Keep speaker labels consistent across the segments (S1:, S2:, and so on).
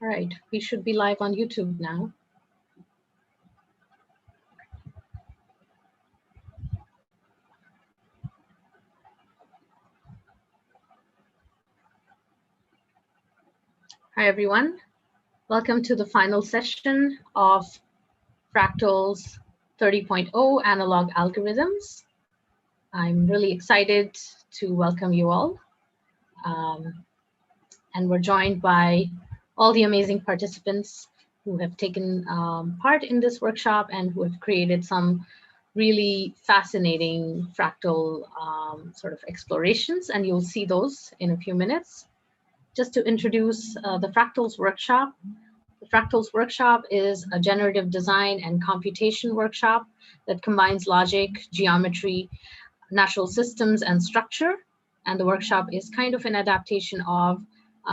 S1: All right, we should be live on YouTube now. Hi, everyone. Welcome to the final session of Fractals 30.0 Analog Algorithms. I'm really excited to welcome you all. And we're joined by all the amazing participants who have taken part in this workshop and who have created some really fascinating fractal sort of explorations, and you'll see those in a few minutes. Just to introduce the Fractals Workshop. The Fractals Workshop is a generative design and computation workshop that combines logic, geometry, natural systems, and structure. And the workshop is kind of an adaptation of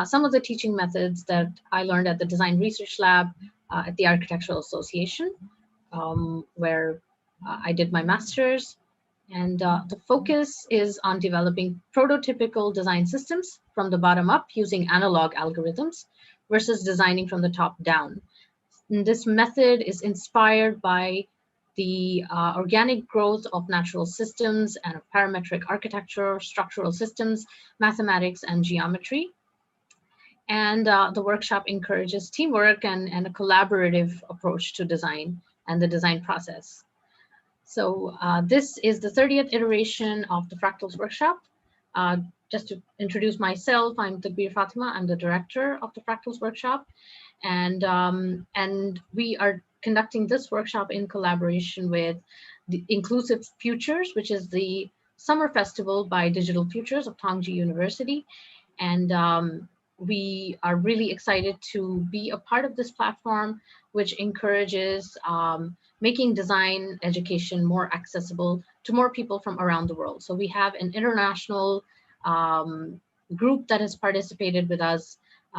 S1: some of the teaching methods that I learned at the Design Research Lab at the Architectural Association, where I did my master's. And the focus is on developing prototypical design systems from the bottom up using analog algorithms versus designing from the top down. And this method is inspired by the organic growth of natural systems and of parametric architecture, structural systems, mathematics, and geometry. And the workshop encourages teamwork and a collaborative approach to design and the design process. So this is the 30th iteration of the Fractals Workshop. Just to introduce myself, I'm Tagbir Fatima. I'm the director of the Fractals Workshop. And we are conducting this workshop in collaboration with the InclusiveFUTURES, which is the summer festival by DigitalFUTURES of Tongji University. And we are really excited to be a part of this platform, which encourages making design education more accessible to more people from around the world. So we have an international group that has participated with us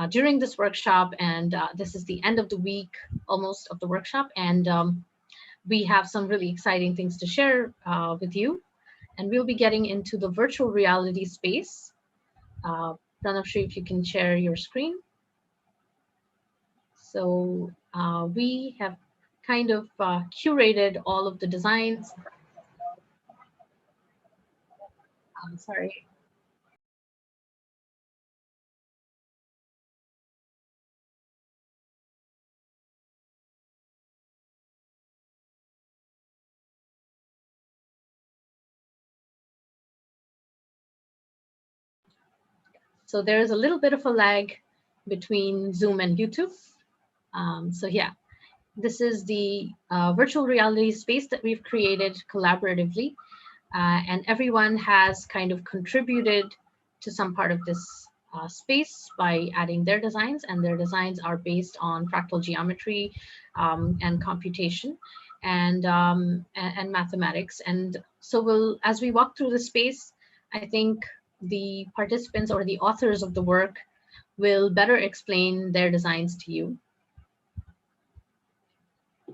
S1: during this workshop, and this is the end of the week almost of the workshop, and we have some really exciting things to share with you. And we'll be getting into the virtual reality space. Pranavshri, if you can share your screen. So we have kind of curated all of the designs. I'm sorry. So there is a little bit of a lag between Zoom and YouTube. So yeah, this is the virtual reality space that we've created collaboratively. And everyone has kind of contributed to some part of this space by adding their designs, and their designs are based on fractal geometry and computation and mathematics. And so as we walk through the space, I think the participants or the authors of the work will better explain their designs to you. I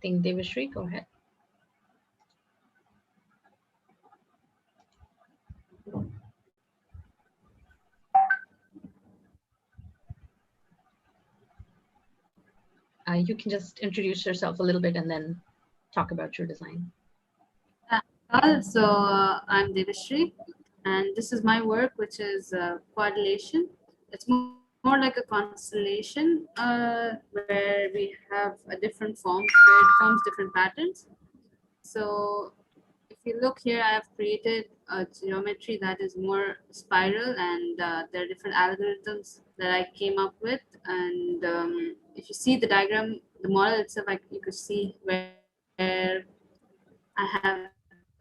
S1: think Devashri, go ahead. You can just introduce yourself a little bit and then talk about your design.
S2: So I'm Devashri, and this is my work, which is correlation. It's more like a constellation where we have a different forms, where it forms different patterns. So if you look here, I have created a geometry that is more spiral, and there are different algorithms that I came up with. And if you see the diagram, the model itself, you could see where I have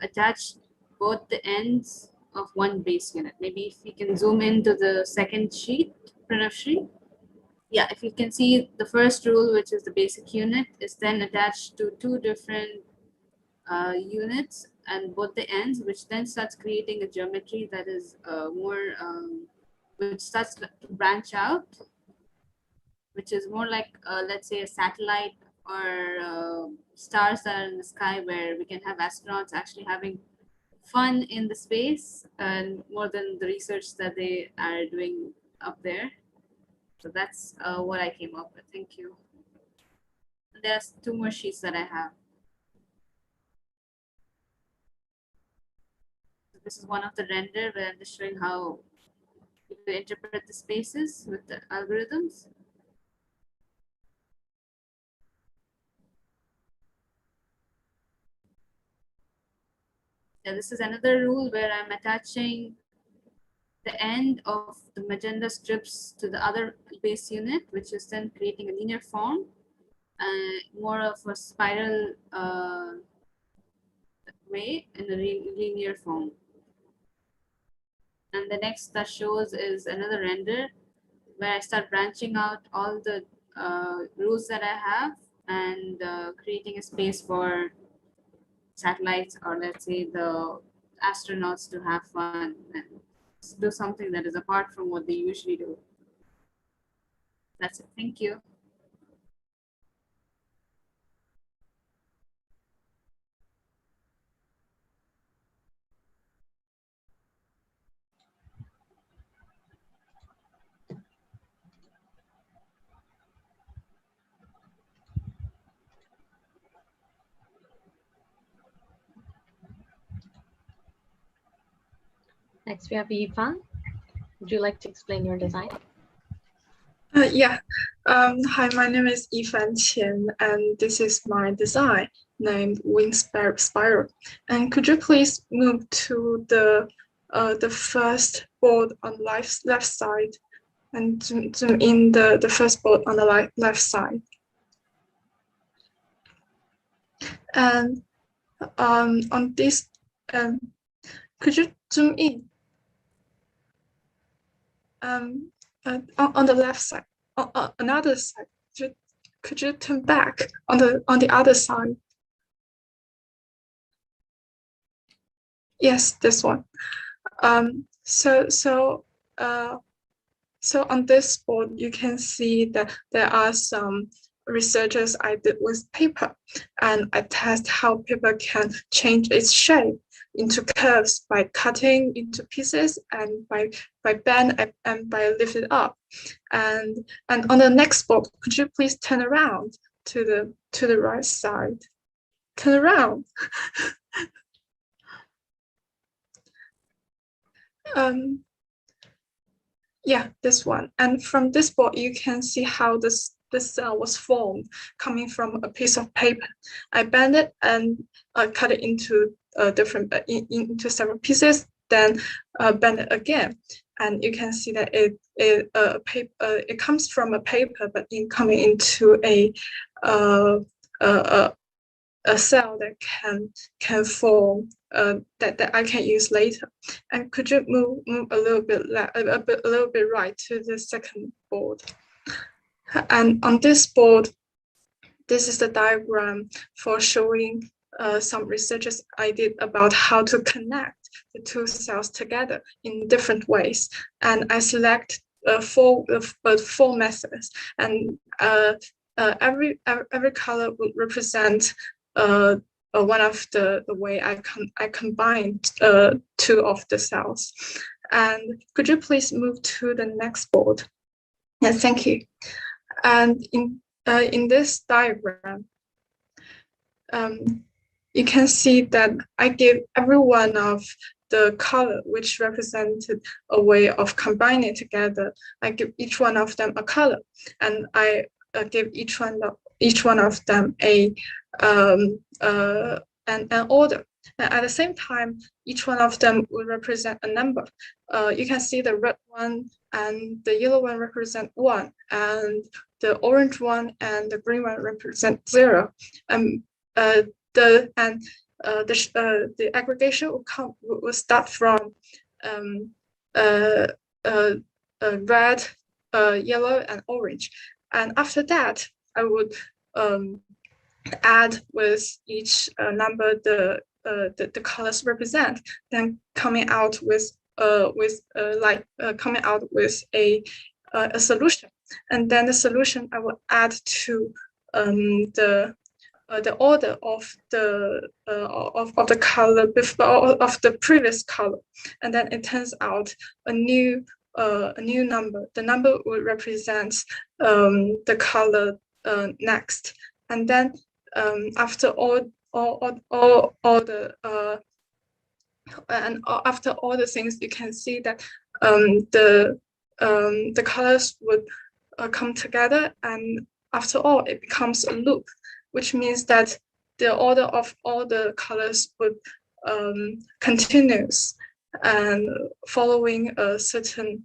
S2: attached both the ends of one base unit. Maybe if we can zoom into the second sheet, Pranavshri. Yeah, if you can see the first rule, which is the basic unit, is then attached to two different units and both the ends, which then starts creating a geometry that is which starts to branch out, which is more like, let's say, a satellite or stars that are in the sky, where we can have astronauts actually having fun in the space and more than the research that they are doing up there. So that's what I came up with. Thank you. There's 2 more sheets that I have. So this is one of the render where I'm just showing how you interpret the spaces with the algorithms. Yeah, this is another rule where I'm attaching the end of the magenta strips to the other base unit, which is then creating a linear form, more of a spiral way in a linear form. And the next that shows is another render where I start branching out all the rules that I have and creating a space for satellites, or let's say the astronauts, to have fun and do something that is apart from what they usually do. That's it. Thank you.
S1: Next, we have Yifan. Would you like to explain your design?
S3: Yeah. Hi, my name is Yifan Qian, and this is my design named Wingspear Spiral. And could you please move to the first board on the left side, and zoom in the first board on the left side. And on this, could you zoom in? On the left side, on another side. Could you turn back on the other side? Yes, this one. So on this board, you can see that there are some researches I did with paper, and I test how paper can change its shape into curves by cutting into pieces and by bend and by lift it up. And on the next board, could you please turn around to the right side? Turn around. Yeah, this one. And from this board, you can see how this cell was formed, coming from a piece of paper. I bend it and cut it into into several pieces, then bend it again. And you can see that it comes from a paper, but coming into a cell that can form that I can use later. And could you move a little bit right to the second board? And on this board, this is the diagram for showing some researches I did about how to connect the 2 cells together in different ways. And I select 4 methods, and every color would represent one of the way I combined 2 of the cells. And could you please move to the next board? Yes, thank you. And in this diagram, you can see that I give every one of the color which represented a way of combining together. I give each one of them a color, and I give each one of them an order. And at the same time, each one of them will represent a number. You can see the red one and the yellow one represent 1, and the orange one and the green one represent 0. The aggregation will start from red, yellow, and orange. And after that, I would add with each number the colors represent, then coming out with a solution. And then the solution I will add to the order of the color of the previous color, and then it turns out a new a new number. The number will represent the color next, and then after after all the things, you can see that the colors would come together, and after all, it becomes a loop, which means that the order of all the colors would continues and following a certain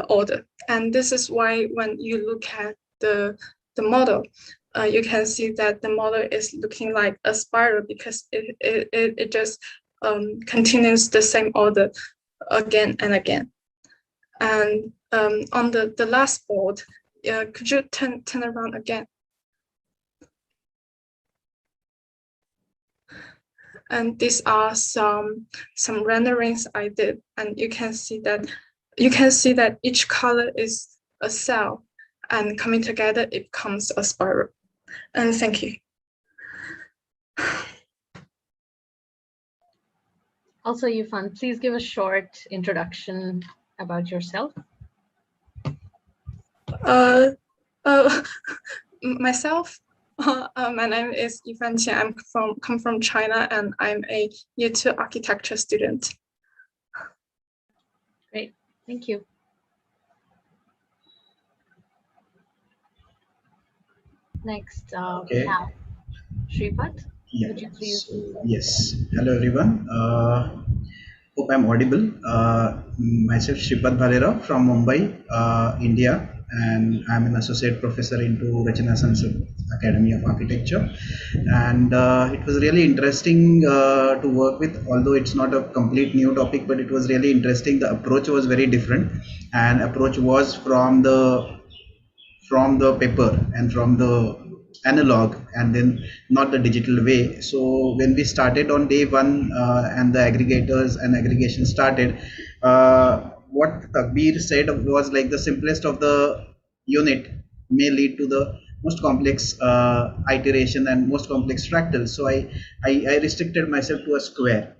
S3: order. And this is why when you look at the model, you can see that the model is looking like a spiral, because it just continues the same order again and again. And on the last board, could you turn around again? And these are some renderings I did, and you can see that each color is a cell, and coming together it becomes a spiral. And thank you.
S1: Also, Yifan, please give a short introduction about yourself.
S3: Myself, my name is Yifan Qian. I come from China, and I'm a Year 2 architecture student.
S1: Great, thank you. Next,
S4: Okay.
S1: we have Shripad.
S4: Yeah.
S1: Would you please?
S4: So, yes. Hello, everyone. Hope I'm audible. Myself, Shripad Bhalera from Mumbai, India, and I'm an associate professor into Rachana Sansad Academy of Architecture. And it was really interesting to work with, although it's not a complete new topic, but it was really interesting. The approach was very different, and approach was from the paper and from the analog, and then not the digital way. So when we started on day one, and the aggregators and aggregation started, what Takbir said was like the simplest of the unit may lead to the most complex iteration and most complex fractals. So I restricted myself to a square.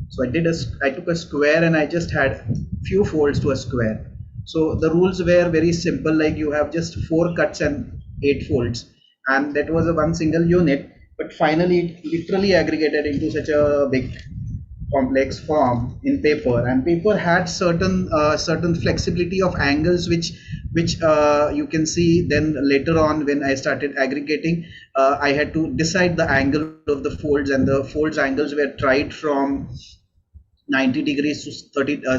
S4: So I took a square, and I just had few folds to a square. So the rules were very simple, like you have just 4 cuts and 8 folds, and that was a one single unit. But finally it literally aggregated into such a big complex form in paper, and paper had certain flexibility of angles, which you can see then later on when I started aggregating. I had to decide the angle of the folds, and the folds angles were tried from 90 degrees to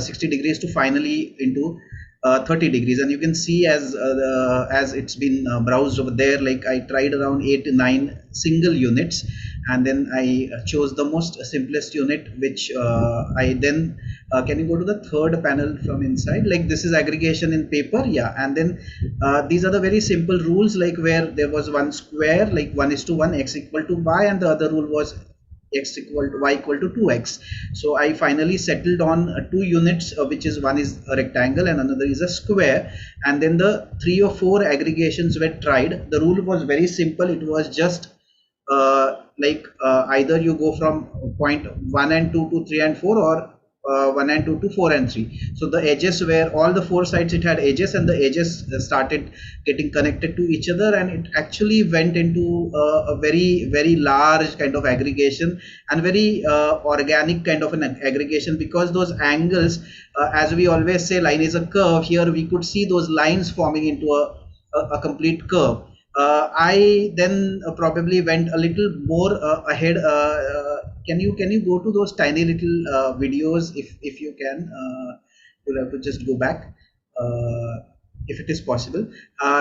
S4: 60 degrees to finally into 30 degrees. And you can see as it's been browsed over there, like I tried around 8 to 9 single units, and then I chose the most simplest unit, which I then can you go to the third panel from inside? Like this is aggregation in paper, yeah. And then these are the very simple rules, like where there was one square, like 1:1, x equal to y, and the other rule was x equal to y equal to 2x. So I finally settled on 2 units, which is one is a rectangle and another is a square. And then the 3 or 4 aggregations were tried. The rule was very simple. It was just either you go from point 1 and 2 to 3 and 4, or 1 and 2 to 4 and 3. So the edges were all the 4 sides, it had edges, and the edges started getting connected to each other, and it actually went into a very large kind of aggregation, and very organic kind of an aggregation, because those angles, as we always say, line is a curve. Here we could see those lines forming into a complete curve. I then probably went a little more ahead. Can you go to those tiny little videos if you can? You'll have to just go back if it is possible.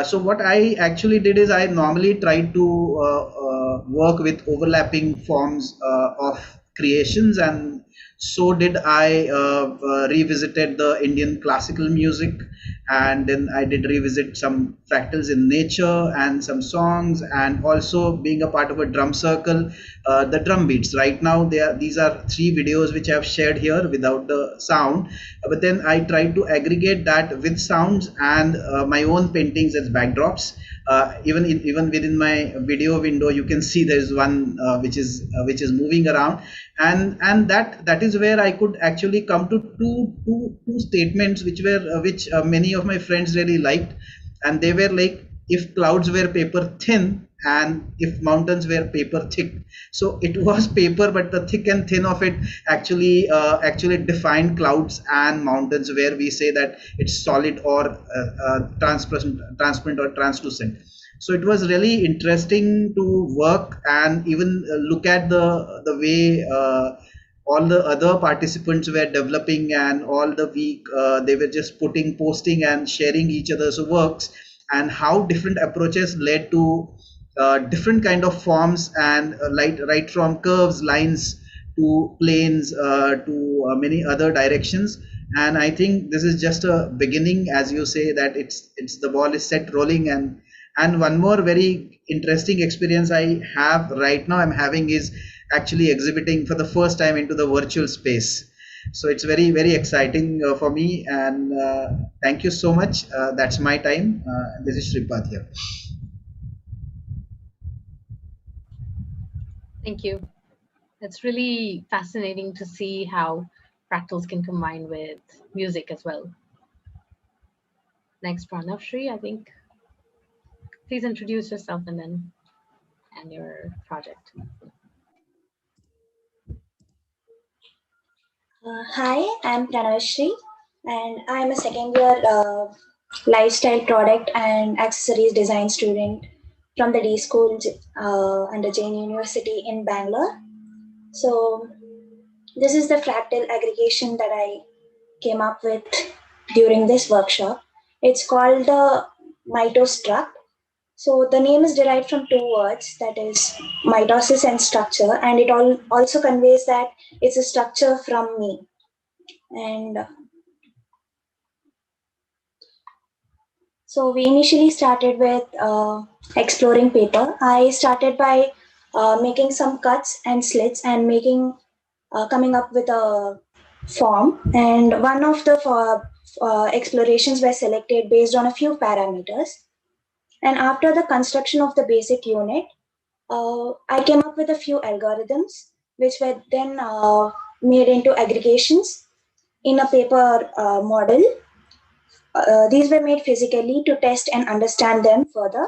S4: So what I actually did is I normally try to work with overlapping forms of creations, and so did I revisited the Indian classical music, and then I did revisit some fractals in nature and some songs, and also being a part of a drum circle, the drum beats. Right now these are 3 videos which I have shared here without the sound, but then I tried to aggregate that with sounds and my own paintings as backdrops. Even within my video window, you can see there is one which is moving around, and that is where I could actually come to two statements which many of my friends really liked, and they were like, if clouds were paper thin and if mountains were paper thick. So it was paper, but the thick and thin of it actually defined clouds and mountains, where we say that it's solid or transparent or translucent. So it was really interesting to work and even look at the way all the other participants were developing, and all the week they were just posting and sharing each other's works, and how different approaches led to different kind of forms, and right from curves, lines, to planes, to many other directions. And I think this is just a beginning, as you say, that it's the ball is set rolling. And one more very interesting experience I have right now I'm having is actually exhibiting for the first time into the virtual space. So it's very, very exciting for me, and thank you so much. That's my time. This is Shripad here.
S1: Thank you. It's really fascinating to see how fractals can combine with music as well. Next, Pranavshri, I think. Please introduce yourself and your project.
S5: Hi, I'm Pranavshri, and I'm a second year lifestyle product and accessories design student from the D School under Jain University in Bangalore. So this is the fractal aggregation that I came up with during this workshop. It's called the Mitosis Structure. So the name is derived from two words, that is mitosis and structure, and it also conveys that it's a structure from me. And so we initially started with exploring paper. I started by making some cuts and slits and coming up with a form. And one of the explorations were selected based on a few parameters. And after the construction of the basic unit, I came up with a few algorithms, which were then made into aggregations in a paper model. These were made physically to test and understand them further.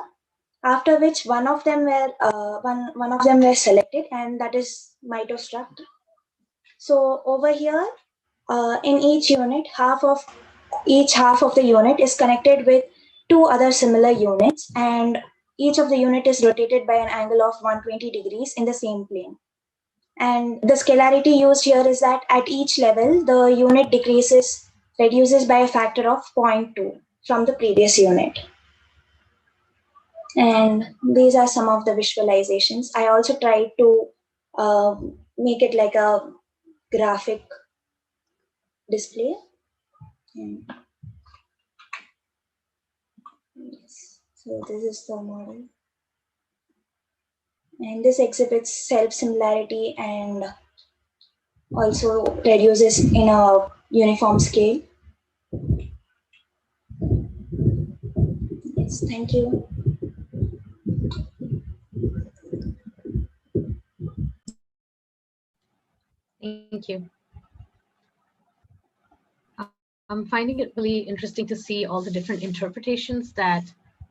S5: After which one of them were selected, and that is Mitosis Structure. So over here, in each unit, each half of the unit is connected with two other similar units, and each of the unit is rotated by an angle of 120 degrees in the same plane. And the scalarity used here is that at each level, the unit reduces by a factor of 0.2 from the previous unit. And these are some of the visualizations. I also tried to make it like a graphic display. Yes. So this is the model. And this exhibits self-similarity and also reduces in a uniform scale. Yes, thank you.
S1: Thank you. I'm finding it really interesting to see all the different interpretations that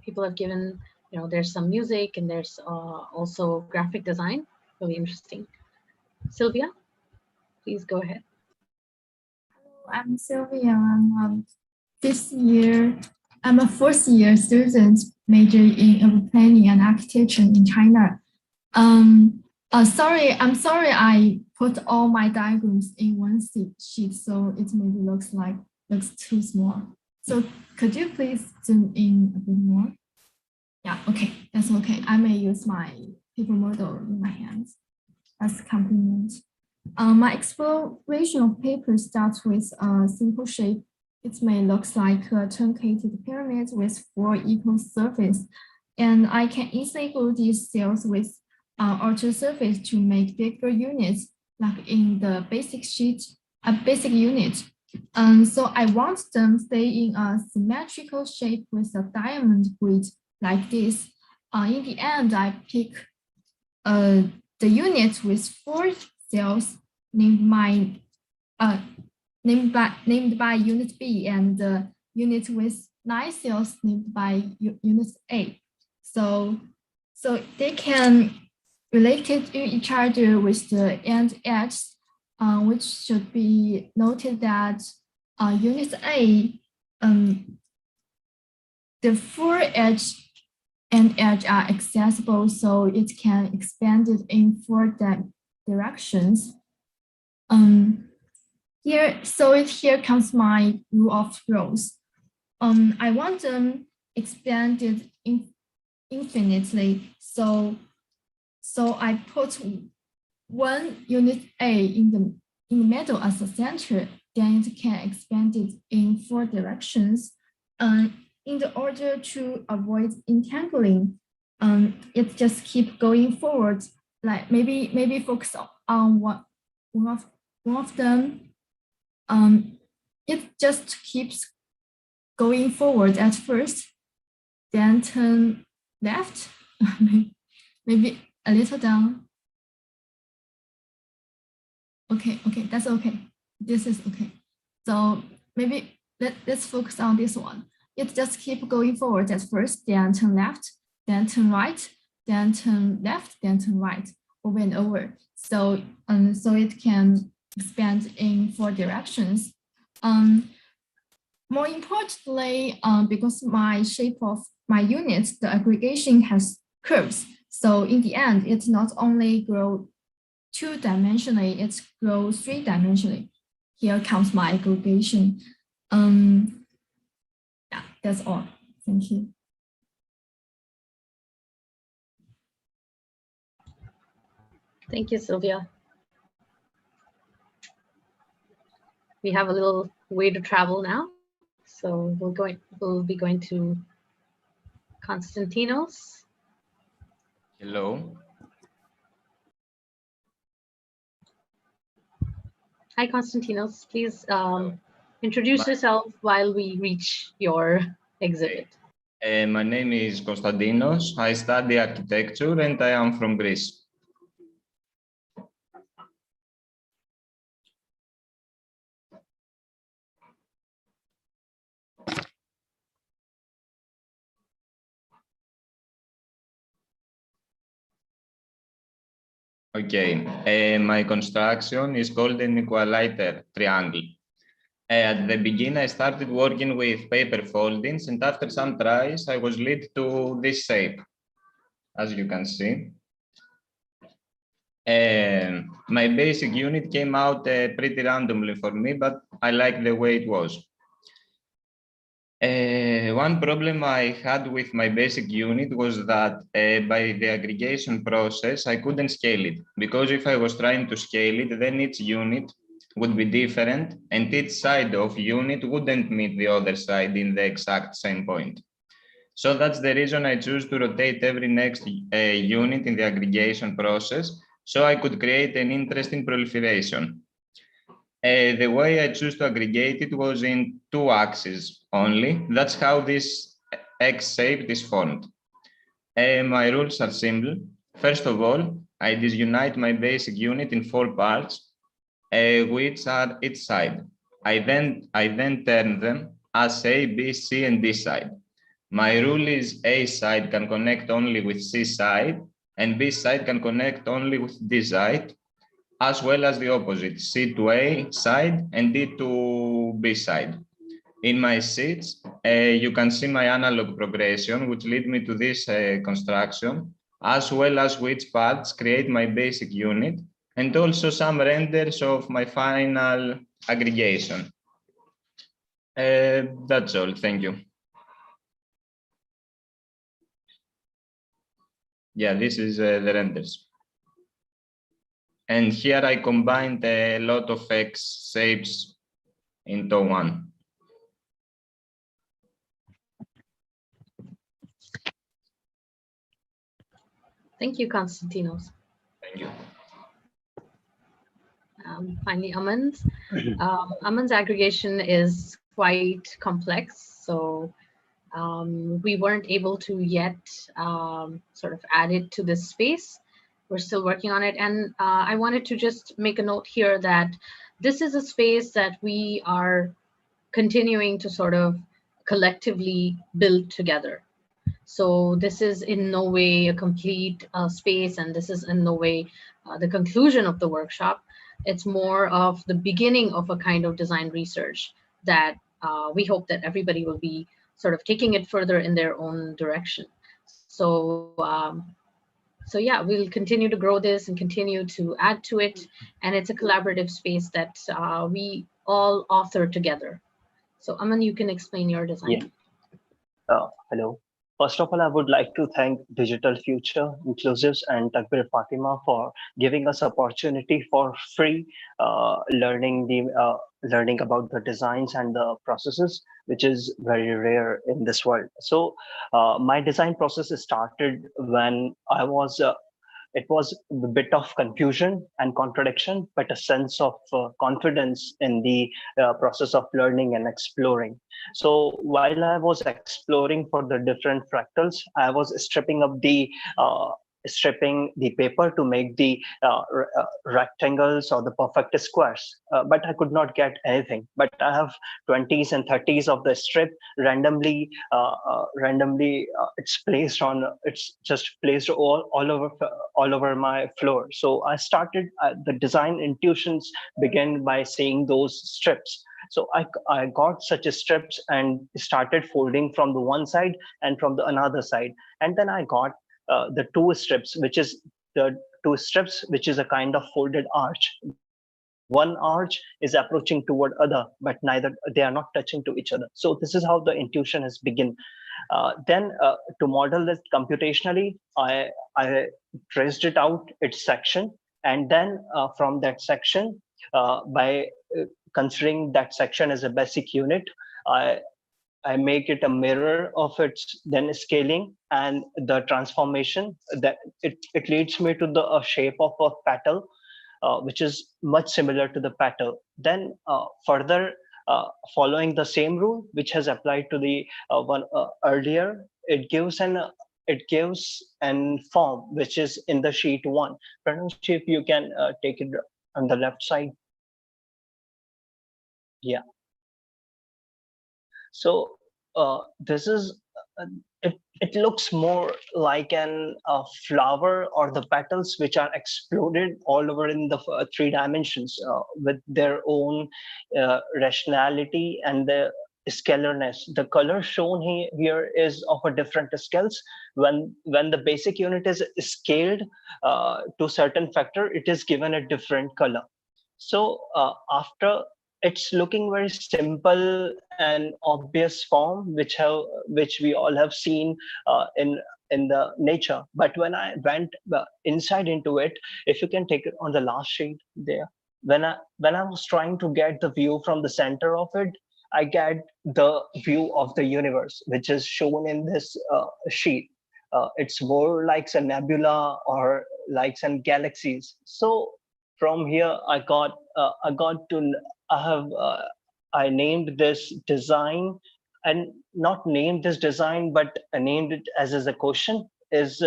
S1: people have given. You know, there's some music and there's also graphic design. Really interesting. Sylvia, please go ahead.
S6: I'm Sylvia. I'm a fourth year student majoring in urban planning and architecture in China. I'm sorry I put all my diagrams in one sheet, so it maybe looks too small. So could you please zoom in a bit more? Yeah, okay, that's okay. I may use my paper model in my hands as a compliment. My exploration of paper starts with a simple shape. It may look like a truncated pyramid with 4 equal surfaces, and I can easily glue these cells with outer surface to make bigger units, like in the basic unit. So I want them stay in a symmetrical shape with a diamond grid like this. In the end, I pick the unit with 4 cells named by unit B, and the unit with 9 cells named by unit A. So they can relate to each other with the end edge, which should be noted that unit A, the 4 edge and edge are accessible, so it can expand it in 4 directions. Here comes my rule of rows. I want them expanded infinitely, so I put 1 unit A in the middle as a center, then it can expand it in 4 directions. In the order to avoid entangling, it just keep going forward. Like maybe focus on one of them. It just keeps going forward at first, then turn left, maybe a little down. Okay, that's okay. This is okay. So maybe let's focus on this one. It just keep going forward at first, then turn left, then turn right, then turn left, then turn right, over and over. So it can expand in 4 directions. More importantly, because my shape of my unit, the aggregation has curves. So in the end, it not only grow 2-dimensionally, it grows 3-dimensionally. Here comes my aggregation. Yeah, that's all. Thank you.
S1: Thank you, Sylvia. We have a little way to travel now. So we'll be going to Konstantinos.
S7: Hello.
S1: Hi, Konstantinos. Please introduce yourself while we reach your exhibit.
S7: My name is Konstantinos. I study architecture and I am from Greece. Okay, my construction is called an equalizer triangle. At the beginning, I started working with paper foldings, and after some tries, I was led to this shape, as you can see. My basic unit came out pretty randomly for me, but I like the way it was. One problem I had with my basic unit was that by the aggregation process, I couldn't scale it, because if I was trying to scale it, then each unit would be different and each side of unit wouldn't meet the other side in the exact same point. So that's the reason I choose to rotate every next unit in the aggregation process, so I could create an interesting proliferation. The way I choose to aggregate it was in 2 axes only. That's how this X shape is formed. My rules are simple. First of all, I disunite my basic unit in 4 parts, which are each side. I then turn them as A, B, C, and D side. My rule is A side can connect only with C side, and B side can connect only with D side, as well as the opposite, C to A side and D to B side. In my sheets, you can see my analog progression, which lead me to this construction, as well as which parts create my basic unit, and also some renders of my final aggregation. That's all, thank you. Yeah, this is the renders. And here I combined a lot of X shapes into one.
S1: Thank you, Konstantinos.
S7: Thank you.
S1: Finally, Almonds. Almonds aggregation is quite complex. So We weren't able to yet sort of add it to this space. We're still working on it. And I wanted to just make a note here that this is a space that we are continuing to sort of collectively build together. So this is in no way a complete space, and this is in no way the conclusion of the workshop. It's more of the beginning of a kind of design research that we hope that everybody will be sort of taking it further in their own direction. So, so yeah, we'll continue to grow this and continue to add to it. And it's a collaborative space that we all author together. So Aman, you can explain your design.
S8: Yeah. Hello. First of all, I would like to thank Digital Future, Inclusives, and Takbir Fatima for giving us opportunity for free learning about the designs and the processes, which is very rare in this world. So my design process started when I was it was a bit of confusion and contradiction, but a sense of confidence in the process of learning and exploring. So while I was exploring for the different fractals, I was stripping the paper to make the rectangles or the perfect squares, but I could not get anything. But I have 20s and 30s of the strip randomly. It's just placed all over my floor. So I started the design intuitions began by seeing those strips. So I got such strips and started folding from the one side and from the another side, and then I got the two strips, which is a kind of folded arch. One arch is approaching toward other, but they are not touching to each other. So this is how the intuition has begun. Then to model this computationally, I traced it out its section, and then from that section, by considering that section as a basic unit, I make it a mirror of its then scaling and the transformation that it leads me to the shape of a petal, which is much similar to the petal. Then further following the same rule, which has applied to the one earlier, it gives an form which is in the sheet one. Pranav, if you can take it on the left side. Yeah. So this is it looks more like a flower or the petals which are exploded all over in the 3 dimensions with their own rationality and the scalarness. The color shown here is of a different scales. When the basic unit is scaled to certain factor, it is given a different color. So after it's looking very simple and obvious form, which we all have seen in the nature. But when I went inside into it, if you can take it on the last sheet there, when I was trying to get the view from the center of it, I get the view of the universe, which is shown in this sheet. It's more like a nebula or like some galaxies. So from here, I named this design, and not named this design, but I named it as a question: is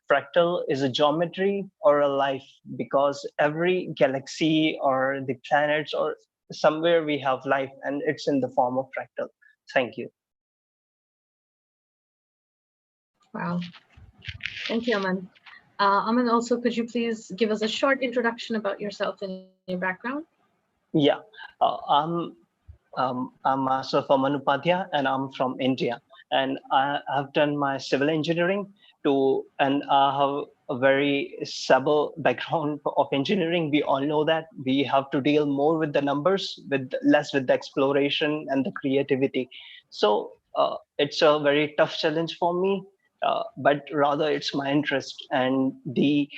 S8: fractal is a geometry or a life? Because every galaxy or the planets or somewhere we have life, and it's in the form of fractal. Thank you.
S1: Wow. Thank you, Aman. Aman, also, could you please give us a short introduction about yourself and your background?
S8: Yeah, I'm myself Aman Upadhyay, and I'm from India. And I have done my civil engineering and I have a very civil background of engineering. We all know that we have to deal more with the numbers, less with the exploration and the creativity. So it's a very tough challenge for me. But rather it's my interest and the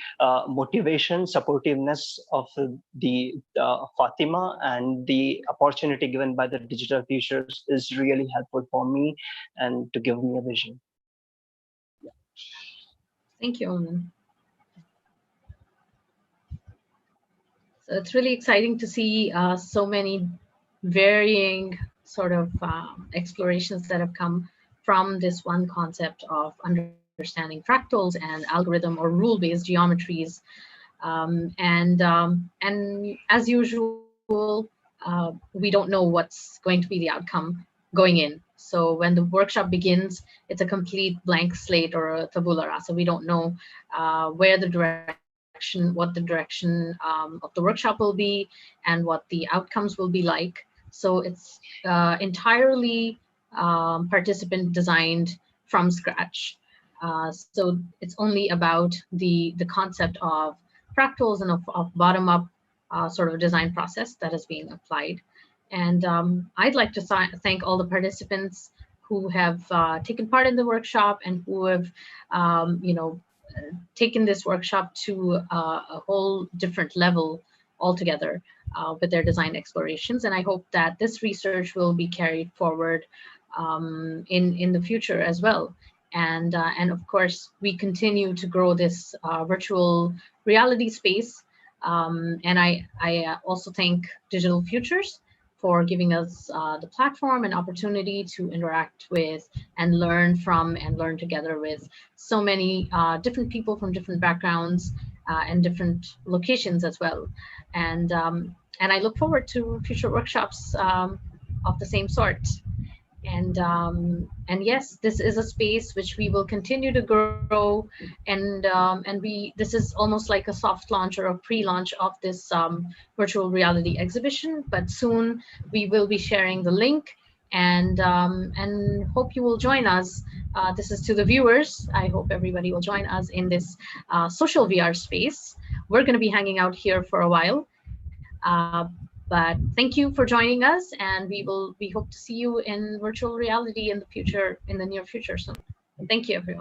S8: motivation, supportiveness of the Fatima and the opportunity given by the Digital Futures is really helpful for me and to give me a vision. Yeah.
S1: Thank you, Aman. So it's really exciting to see so many varying sort of explorations that have come from this one concept of understanding fractals and algorithm or rule-based geometries. And as usual, we don't know what's going to be the outcome going in. So when the workshop begins, it's a complete blank slate or a tabula rasa. We don't know where the direction, what the direction of the workshop will be, and what the outcomes will be like. So it's entirely participant designed from scratch. So it's only about the concept of fractals and of bottom-up sort of design process that is being applied. And I'd like to thank all the participants who have taken part in the workshop and who have, taken this workshop to a whole different level altogether with their design explorations. And I hope that this research will be carried forward in the future as well. And of course, we continue to grow this virtual reality space. And I also thank DigitalFUTURES for giving us the platform and opportunity to interact with and learn from and learn together with so many different people from different backgrounds and different locations as well. And I look forward to future workshops of the same sort. And yes, this is a space which we will continue to grow, and this is almost like a soft launch or a pre-launch of this virtual reality exhibition. But soon we will be sharing the link, and hope you will join us. This is to the viewers. I hope everybody will join us in this social VR space. We're going to be hanging out here for a while. But thank you for joining us, and we hope to see you in virtual reality in the future, in the near future soon. Thank you, everyone.